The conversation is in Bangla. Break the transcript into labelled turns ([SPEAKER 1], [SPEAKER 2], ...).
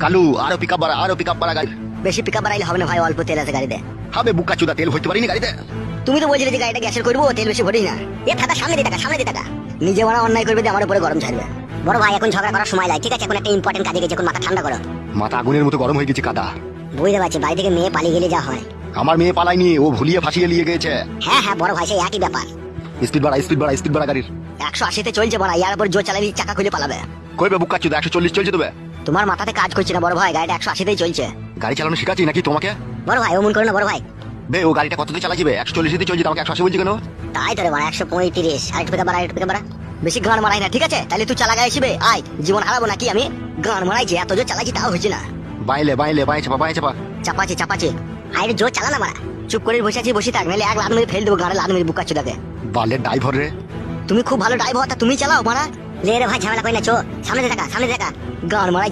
[SPEAKER 1] কালু আরো পিকআপ বাড়া গাড়ি।
[SPEAKER 2] বেশি পিকআপ বাড়াইলে হবে না ভাই, অল্প তেল আছে গাড়িতে।
[SPEAKER 1] হবে বুকা চুদা, তেল ভরতে পারিনি গাড়িতে।
[SPEAKER 2] তুমি তো বলছিলে যে গাড়িটা গ্যাসের করবো, তেল বেশি ভরিস না। এ থাকা সামনে দিয়ে টাকা, সামনে দিয়ে টাকা। নিজে মারা অন্যায় করবে দিয়ে আমার উপরে গরম ছাড়বে। বড় ভাই এখন ঝগড়া করার সময় নাই, ঠিক আছে? এখন একটা ইম্পর্টেন্ট কাজে গেছে, এখন মাথা ঠান্ডা করো।
[SPEAKER 1] মাথা আগুনের মতো গরম হয়ে গেছে কাদা।
[SPEAKER 2] বুঝতে পারছি, বাড়ি থেকে মেয়ে পালিয়ে গেলে যা হয়।
[SPEAKER 1] আমার মেয়ে পালাইনি, ও ভুলিয়ে ফাঁসিয়ে নিয়ে গেছে।
[SPEAKER 2] হ্যাঁ হ্যাঁ বড় ভাই, সেই একই ব্যাপার।
[SPEAKER 1] স্পিড বাড়া গাড়ির।
[SPEAKER 2] 180-তে চলছে বড়, ইয়ার উপর জোর চালাবি চাকা খুলে পালাবে।
[SPEAKER 1] কইবে বুকা চুদা 140 চলছে তবে।
[SPEAKER 2] তোমার মাথাতে কাজ করছে না বড় ভাই, গাড়িটা 180-তেই চলছে।
[SPEAKER 1] গাড়ি চালানো শিখাচ্ছি নাকি তোমাকে?
[SPEAKER 2] বড় ভাই অমন করো না বড় ভাই।
[SPEAKER 1] বে ও গাড়িটা কততে চালাছিবে? 140 চলছে, আমাকে 180 বলছি কেন?
[SPEAKER 2] তাই তো রে বড়, 135। আরেকটু পিকআপ বাড়া, আরেকটু পিকআপ বাড়া। বেশি গান মারাই না, ঠিক আছে? তাহলে তুই চালা গাড়ি শিবে আয়, জীবন হারাবো নাকি আমি? গান মারাইছি, এত জোর চালাচ্ছি তাও হচ্ছে না।
[SPEAKER 1] বাইলে বাই চাপা।
[SPEAKER 2] চাপাচ্ছি। আরে জোর চালা না মারা। চুপ করে বসে আছি, বসে থাক, নাহলে এক লাত মেরে ফেল দেবো গাড়ি, লাত মেরে বুকা চুদাকে।
[SPEAKER 1] বালের ড্রাইভার রে।
[SPEAKER 2] তুমি খুব ভালো ড্রাইভার, তা তুমি চালাও মারা। লে রে ভাই ঝামেলা করি না, চো সামনে দেখা, গান মারাই।